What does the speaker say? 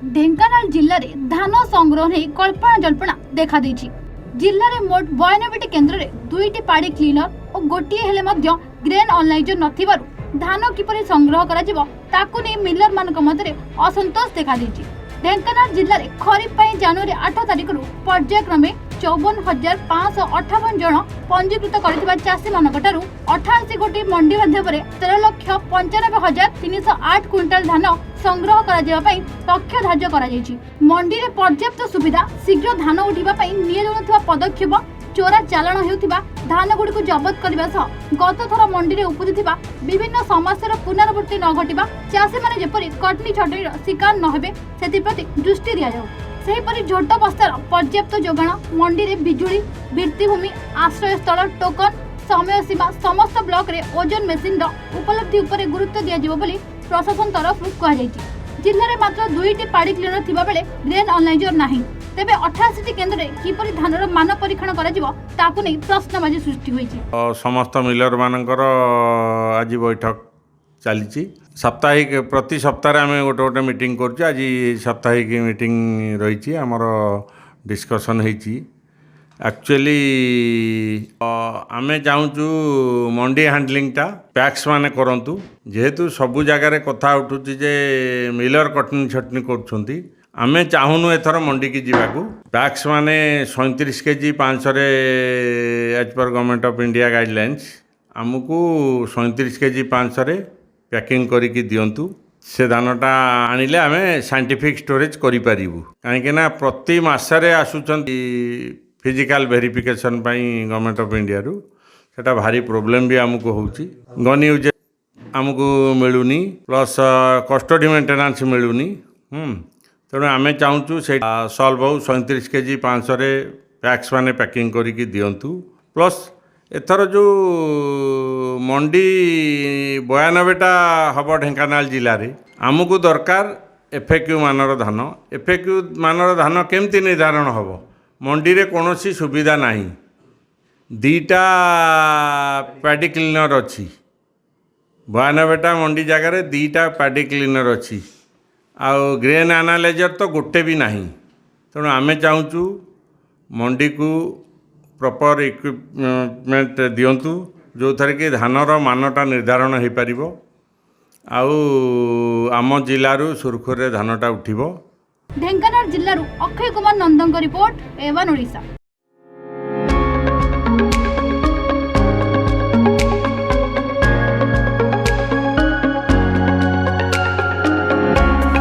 ढेंकानाल जिले में धान संग्रह नहीं कल्पना जल्पना देखा देछि। जिले में मोट 92 केन्द्र में 2टी पाड़ी क्लीनर और गोटे हेले मध्य ग्रेन अनलाइजर नथिबारु धान किपरि संग्रह करा जिवो ताकु नै मिलर मानक मध्य असंतोष देखा देछि। ढेंकानाल जिले में खरीफ जनवरी 8 तारिख पर्यायक्रमे 54,558 जन पंजीकृत कर चाषी मानक 88 गोटी मंडी माध्यम 13,95,308 क्विंटाल धान संग्रह कर लक्ष्य धार्य कर मंडी में पर्याप्त सुविधा शीघ्र धान उठा निया पदक्षेप चोरा चालाण होता धान गुड़ी को जबत करने गत थर मंडी में उपजुवा विभिन्न समस्या पुनरावृत्ति न घटा चाषी मैंने जपरी कटनी छटनी शिकार न होबे से दृष्टि दि जाऊ। सेहीपरि झोट बस्तार पर्याप्त जोगाण मंडी में बिजुली भित्तिभूमि आश्रय स्थल टोकन समय सीमा समस्त ब्लॉक रे ओजन मेसीन उपलब्धि उपर गुरुत्व दिया बोली प्रशासन तरफ कहुई। जिले में मात्र 2टी पाड़ी क्लीनर थिबा बेले ग्रेन अनलाइजर नाही। तेबे 88 केन्द्र में किपरि धानर मान परीक्षण ताकु नै प्रश्नबाजी सृष्टि होईछि। समस्त मिलर मानकर आज बैठक चली साप्ताहिक प्रति सप्ताह आम गोटे गोटे मीटिंग कर आज साप्ताहिक मीटिंग रही आमर डिस्कसन होती। एक्चुअली आम चाहूँ मंडी हैंडलिंगटा पैक्स माने करंतु जेहेतु सबु जगार कथा उठुची जे मिलर कटनी छटनी कर आमे चाहूनु एथर मंडी की जीवाकू पैक्स माने 37 KG 500 as per government of India guidelines आमको 37 केजी 500 पैकिंग करिकी दियंतु से धानटा आनिले आमे साइंटिफिक स्टोरेज करि पारिबु काहेकि ना प्रति मासरे आसुचंती फिजिकल वेरिफिकेशन पई गवर्नमेंट ऑफ इंडिया रु सेटा भारी प्रॉब्लम भी आमको होउची गन यूज आमको मिलुनी प्लस कस्टडी मेंटेनेंस मिलुनी तेणु आम चाहूँ से सल्व हो 37 केजी 500 पैक्स माने पैकिंग करिकी दियंतु प्लस एथर जो मंडी 92टा हम ढेंकानाल जिले में आमको दरकार एफएक्यू मानर धान। एफएक्यू मानर धान केमती निर्धारण हम मंडी रे कौन सुविधा नहीं। 2टा पैडी क्लीनर अच्छी 92टा मंडी जगार 2टा पैडी क्लीनर अच्छी आउ ग्रेन एनालाइजर तो गोटे भी नहीं। तेणु आम चाहूँ मंडी को प्रॉपर इक्विपमेंट दियंतु जो थरे कि धानर मानटा निर्धारण हो पार आउ आम जिलू सुरखुरे धानटा उठिबो। ढेंकानाल जिल्लारू अक्षय कुमार नंदन रिपोर्ट एवन ओडिशा।